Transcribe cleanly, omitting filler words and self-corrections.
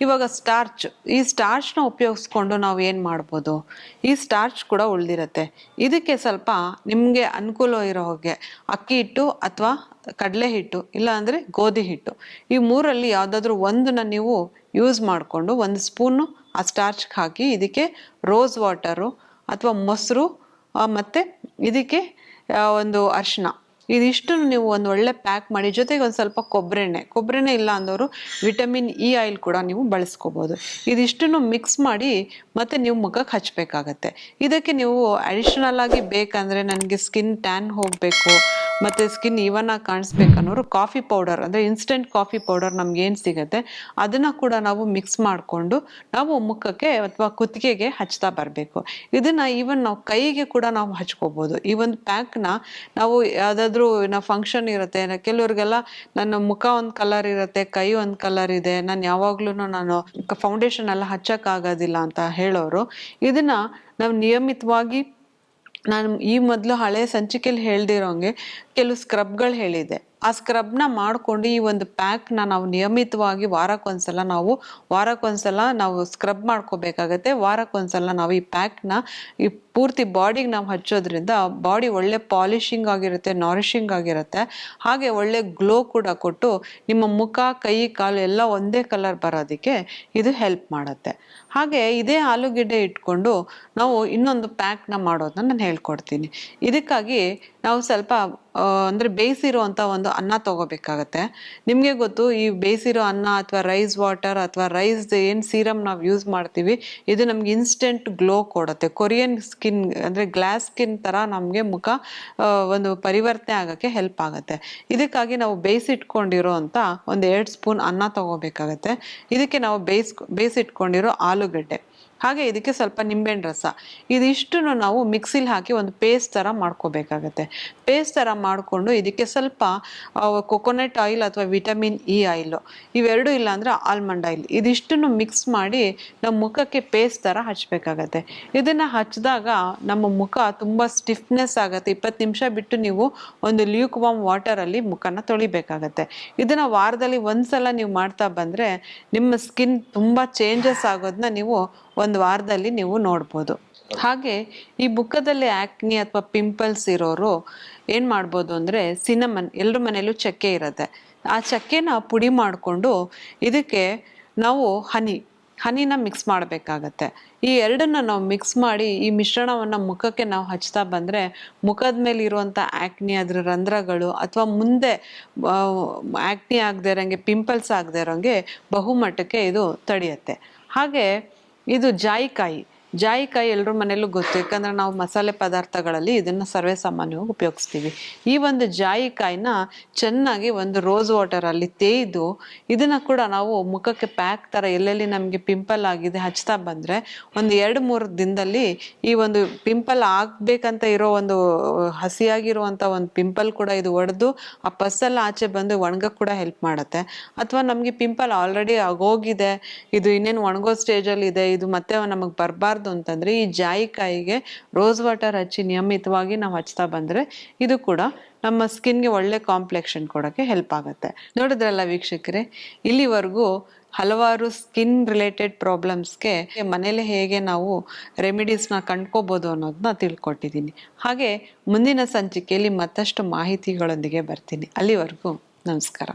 ಇವಾಗ ಸ್ಟಾರ್ಚ್, ಈ ಸ್ಟಾರ್ಚ್ನ ಉಪಯೋಗಿಸ್ಕೊಂಡು ನಾವು ಏನು ಮಾಡ್ಬೋದು, ಈ ಸ್ಟಾರ್ಚ್ ಕೂಡ ಉಳಿದಿರುತ್ತೆ. ಇದಕ್ಕೆ ಸ್ವಲ್ಪ ನಿಮಗೆ ಅನುಕೂಲ ಇರೋ ಹಾಗೆ ಅಕ್ಕಿ ಹಿಟ್ಟು ಅಥವಾ ಕಡಲೆ ಹಿಟ್ಟು ಇಲ್ಲ ಅಂದರೆ ಗೋಧಿ ಹಿಟ್ಟು, ಈ ಮೂರಲ್ಲಿ ಯಾವುದಾದ್ರೂ ಒಂದನ್ನ ನೀವು ಯೂಸ್ ಮಾಡಿಕೊಂಡು 1 ಸ್ಪೂನು ಆ ಸ್ಟಾರ್ಚ್ಗೆ ಹಾಕಿ ಇದಕ್ಕೆ ರೋಸ್ ವಾಟರು ಅಥವಾ ಮೊಸರು ಮತ್ತು ಇದಕ್ಕೆ ಒಂದು ಅರಿಶಿನ, ಇದಿಷ್ಟನ್ನು ನೀವು ಒಂದು ಒಳ್ಳೆ ಪ್ಯಾಕ್ ಮಾಡಿ, ಜೊತೆಗೆ ಒಂದು ಸ್ವಲ್ಪ ಕೊಬ್ಬರೆಣ್ಣೆ ಇಲ್ಲ ಅಂದವರು ವಿಟಮಿನ್ ಇ ಆಯಿಲ್ ಕೂಡ ನೀವು ಬಳಸ್ಕೋಬೋದು. ಇದಿಷ್ಟನ್ನು ಮಿಕ್ಸ್ ಮಾಡಿ ಮತ್ತೆ ನೀವು ಮುಖಕ್ಕೆ ಹಚ್ಚಬೇಕಾಗತ್ತೆ. ಇದಕ್ಕೆ ನೀವು ಅಡಿಷನಲ್ ಆಗಿ ಬೇಕಂದರೆ ನನಗೆ ಸ್ಕಿನ್ ಟ್ಯಾನ್ ಹೋಗಬೇಕು ಮತ್ತು ಸ್ಕಿನ್ ಈವನ್ ಆಗಿ ಕಾಣಿಸ್ಬೇಕನ್ನೋರು ಕಾಫಿ ಪೌಡರ್ ಅಂದರೆ ಇನ್ಸ್ಟೆಂಟ್ ಕಾಫಿ ಪೌಡರ್ ನಮ್ಗೆ ಏನು ಸಿಗುತ್ತೆ ಅದನ್ನು ಕೂಡ ನಾವು ಮಿಕ್ಸ್ ಮಾಡಿಕೊಂಡು ನಾವು ಮುಖಕ್ಕೆ ಅಥವಾ ಕುತ್ತಿಗೆಗೆ ಹಚ್ತಾ ಬರಬೇಕು. ಇದನ್ನು ಈವನ್ ನಾವು ಕೈಗೆ ಕೂಡ ನಾವು ಹಚ್ಕೋಬೋದು. ಈ ಒಂದು ಪ್ಯಾಕ್ನ ನಾವು ಯಾವುದಾದ್ರೂ ನಾವು ಫಂಕ್ಷನ್ ಇರುತ್ತೆ, ಕೆಲವ್ರಿಗೆಲ್ಲ ನನ್ನ ಮುಖ ಒಂದು ಕಲರ್ ಇರುತ್ತೆ, ಕೈ ಒಂದು ಕಲರ್ ಇದೆ, ನಾನು ಯಾವಾಗ್ಲೂ ನಾನು ಫೌಂಡೇಶನ್ ಎಲ್ಲ ಹಚ್ಚಕ್ಕಾಗೋದಿಲ್ಲ ಅಂತ ಹೇಳೋರು, ಇದನ್ನು ನಾವು ನಿಯಮಿತವಾಗಿ, ನಾನು ಈ ಮೊದಲು ಹಳೆ ಸಂಚಿಕೆಯಲ್ಲಿ ಹೇಳ್ದಿರೋಂಗೆ ಕೆಲವು ಸ್ಕ್ರಬ್ಗಳು ಹೇಳಿದೆ, ಆ ಸ್ಕ್ರಬ್ನ ಮಾಡಿಕೊಂಡು ಈ ಒಂದು ಪ್ಯಾಕ್ನ ನಾವು ನಿಯಮಿತವಾಗಿ ವಾರಕ್ಕೊಂದ್ಸಲ ನಾವು ಸ್ಕ್ರಬ್ ಮಾಡ್ಕೋಬೇಕಾಗತ್ತೆ. ವಾರಕ್ಕೊಂದ್ಸಲ ನಾವು ಈ ಪ್ಯಾಕ್ನ ಈ ಪೂರ್ತಿ ಬಾಡಿಗೆ ನಾವು ಹಚ್ಚೋದ್ರಿಂದ ಬಾಡಿ ಒಳ್ಳೆ ಪಾಲಿಶಿಂಗ್ ಆಗಿರುತ್ತೆ, ನಾರಿಶಿಂಗ್ ಆಗಿರುತ್ತೆ, ಹಾಗೆ ಒಳ್ಳೆ ಗ್ಲೋ ಕೂಡ ಕೊಟ್ಟು ನಿಮ್ಮ ಮುಖ, ಕೈ, ಕಾಲು ಎಲ್ಲ ಒಂದೇ ಕಲರ್ ಬರೋದಕ್ಕೆ ಇದು ಹೆಲ್ಪ್ ಮಾಡುತ್ತೆ. ಹಾಗೆ ಇದೇ ಆಲೂಗೆಡ್ಡೆ ಇಟ್ಕೊಂಡು ನಾವು ಇನ್ನೊಂದು ಪ್ಯಾಕ್ನ ಮಾಡೋದನ್ನ ನಾನು ಹೇಳ್ಕೊಡ್ತೀನಿ. ಇದಕ್ಕಾಗಿ ನಾವು ಸ್ವಲ್ಪ ಅಂದರೆ ಬೇಯಿಸಿರುವಂಥ ಒಂದು ಅನ್ನ ತೊಗೋಬೇಕಾಗತ್ತೆ. ನಿಮಗೆ ಗೊತ್ತು, ಈ ಬೇಯಿಸಿರೋ ಅನ್ನ ಅಥವಾ ರೈಸ್ ವಾಟರ್ ಅಥವಾ ರೈಸ್ ಏನು ಸೀರಮ್ ನಾವು ಯೂಸ್ ಮಾಡ್ತೀವಿ, ಇದು ನಮ್ಗೆ ಇನ್ಸ್ಟೆಂಟ್ ಗ್ಲೋ ಕೊಡುತ್ತೆ. ಕೊರಿಯನ್ ಸ್ಕಿನ್ ಅಂದರೆ ಗ್ಲಾಸ್ ಸ್ಕಿನ್ ಥರ ನಮಗೆ ಮುಖ ಒಂದು ಪರಿವರ್ತನೆ ಆಗೋಕ್ಕೆ ಹೆಲ್ಪ್ ಆಗುತ್ತೆ. ಇದಕ್ಕಾಗಿ ನಾವು ಬೇಯಿಸಿಟ್ಕೊಂಡಿರೋ ಅಂಥ ಒಂದು 2 ಸ್ಪೂನ್ ಅನ್ನ ತೊಗೋಬೇಕಾಗತ್ತೆ. ಇದಕ್ಕೆ ನಾವು ಬೇಯಿಸಿಟ್ಕೊಂಡಿರೋ ಆಲೂಗಡ್ಡೆ, ಹಾಗೆ ಇದಕ್ಕೆ ಸ್ವಲ್ಪ ನಿಂಬೆಹಣ್ಣು ರಸ, ಇದಿಷ್ಟನ್ನು ನಾವು ಮಿಕ್ಸಿಲಿ ಹಾಕಿ ಒಂದು ಪೇಸ್ಟ್ ಥರ ಮಾಡ್ಕೋಬೇಕಾಗತ್ತೆ. ಪೇಸ್ಟ್ ಥರ ಮಾಡಿಕೊಂಡು ಇದಕ್ಕೆ ಸ್ವಲ್ಪ ಕೊಕೊನಟ್ ಆಯಿಲ್ ಅಥವಾ ವಿಟಮಿನ್ ಇ ಆಯಿಲು, ಇವೆರಡೂ ಇಲ್ಲ ಅಂದರೆ ಆಲ್ಮಂಡ್ ಆಯಿಲ್, ಇದಿಷ್ಟನ್ನು ಮಿಕ್ಸ್ ಮಾಡಿ ನಮ್ಮ ಮುಖಕ್ಕೆ ಪೇಸ್ಟ್ ಥರ ಹಚ್ಚಬೇಕಾಗತ್ತೆ. ಇದನ್ನು ಹಚ್ಚಿದಾಗ ನಮ್ಮ ಮುಖ ತುಂಬ ಸ್ಟಿಫ್ನೆಸ್ ಆಗುತ್ತೆ. 20 ನಿಮಿಷ ಬಿಟ್ಟು ನೀವು ಒಂದು ಲ್ಯೂಕ್ ವಾರ್ಮ್ ವಾಟರಲ್ಲಿ ಮುಖನ ತೊಳಿಬೇಕಾಗತ್ತೆ. ಇದನ್ನು ವಾರದಲ್ಲಿ ಒಂದ್ಸಲ ನೀವು ಮಾಡ್ತಾ ಬಂದರೆ ನಿಮ್ಮ ಸ್ಕಿನ್ ತುಂಬ ಚೇಂಜಸ್ ಆಗೋದನ್ನ ನೀವು ಒಂದು ವಾರದಲ್ಲಿ ನೀವು ನೋಡ್ಬೋದು. ಹಾಗೆ ಈ ಮುಖದಲ್ಲಿ ಆಕ್ನಿ ಅಥವಾ ಪಿಂಪಲ್ಸ್ ಇರೋರು ಏನು ಮಾಡ್ಬೋದು ಅಂದರೆ ಸಿನಮನ್, ಎಲ್ಲರ ಮನೆಯಲ್ಲೂ ಚಕ್ಕೆ ಇರುತ್ತೆ, ಆ ಚಕ್ಕೆನ ಪುಡಿ ಮಾಡಿಕೊಂಡು ಇದಕ್ಕೆ ನಾವು ಹನಿನ ಮಿಕ್ಸ್ ಮಾಡಬೇಕಾಗತ್ತೆ. ಈ ಎರಡನ್ನ ನಾವು ಮಿಕ್ಸ್ ಮಾಡಿ ಈ ಮಿಶ್ರಣವನ್ನು ಮುಖಕ್ಕೆ ನಾವು ಹಚ್ತಾ ಬಂದರೆ ಮುಖದ ಮೇಲೆ ಇರುವಂಥ ಆ್ಯಕ್ನಿ, ಅದರ ರಂಧ್ರಗಳು ಅಥವಾ ಮುಂದೆ ಆ್ಯಕ್ನಿ ಆಗದೆ ಇರೋಂಗೆ, ಪಿಂಪಲ್ಸ್ ಆಗದೆ ಇರೋಂಗೆ ಬಹುಮಟ್ಟಕ್ಕೆ ಇದು ತಡೆಯುತ್ತೆ. ಹಾಗೆ ಇದು ಜಾಯಿಕಾಯಿ ಎಲ್ಲರ ಮನೆಯಲ್ಲೂ ಗೊತ್ತು, ಯಾಕಂದರೆ ನಾವು ಮಸಾಲೆ ಪದಾರ್ಥಗಳಲ್ಲಿ ಇದನ್ನು ಸರ್ವೇ ಸಾಮಾನ್ಯವಾಗಿ ಉಪಯೋಗಿಸ್ತೀವಿ. ಈ ಒಂದು ಜಾಯಿಕಾಯಿನ ಚೆನ್ನಾಗಿ ಒಂದು ರೋಸ್ ವಾಟರಲ್ಲಿ ತೇಯ್ದು ಇದನ್ನು ಕೂಡ ನಾವು ಮುಖಕ್ಕೆ ಪ್ಯಾಕ್ ಥರ ಎಲ್ಲೆಲ್ಲಿ ನಮಗೆ ಪಿಂಪಲ್ ಆಗಿದೆ ಹಚ್ತಾ ಬಂದರೆ ಒಂದು 2-3 ದಿನದಲ್ಲಿ ಈ ಒಂದು ಪಿಂಪಲ್ ಆಗಬೇಕಂತ ಇರೋ ಒಂದು ಹಸಿಯಾಗಿರುವಂಥ ಒಂದು ಪಿಂಪಲ್ ಕೂಡ ಇದು ಒಡೆದು ಆ ಪಸ್ಸೆಲ್ಲ ಆಚೆ ಬಂದು ಒಣಗಕ್ಕೆ ಕೂಡ ಹೆಲ್ಪ್ ಮಾಡುತ್ತೆ. ಅಥವಾ ನಮಗೆ ಪಿಂಪಲ್ ಆಲ್ರೆಡಿ ಆಗೋಗಿದೆ, ಇದು ಇನ್ನೇನು ಒಣಗೋ ಸ್ಟೇಜಲ್ಲಿ ಇದೆ, ಇದು ಮತ್ತೆ ನಮಗೆ ಬರಬಾರ್ದು ಅಂತಂದ್ರೆ ಈ ಜಾಯಿಕಾಯಿಗೆ ರೋಸ್ ವಾಟರ್ ಹಚ್ಚಿ ನಿಯಮಿತವಾಗಿ ನಾವು ಹಚ್ತಾ ಬಂದ್ರೆ ಇದು ಕೂಡ ನಮ್ಮ ಸ್ಕಿನ್ಗೆ ಒಳ್ಳೆ ಕಾಂಪ್ಲೆಕ್ಷನ್ ಕೊಡೋಕ್ಕೆ ಹೆಲ್ಪ್ ಆಗುತ್ತೆ. ನೋಡಿದ್ರಲ್ಲ ವೀಕ್ಷಕರೇ, ಇಲ್ಲಿವರೆಗೂ ಹಲವಾರು ಸ್ಕಿನ್ ರಿಲೇಟೆಡ್ ಪ್ರಾಬ್ಲಮ್ಸ್ಗೆ ಮನೇಲೆ ಹೇಗೆ ನಾವು ರೆಮಿಡೀಸ್ನ ಕಂಡ್ಕೋಬೋದು ಅನ್ನೋದನ್ನ ತಿಳ್ಕೊಟ್ಟಿದ್ದೀನಿ. ಹಾಗೆ ಮುಂದಿನ ಸಂಚಿಕೆಯಲ್ಲಿ ಮತ್ತಷ್ಟು ಮಾಹಿತಿಗಳೊಂದಿಗೆ ಬರ್ತೀನಿ. ಅಲ್ಲಿವರೆಗೂ ನಮಸ್ಕಾರ.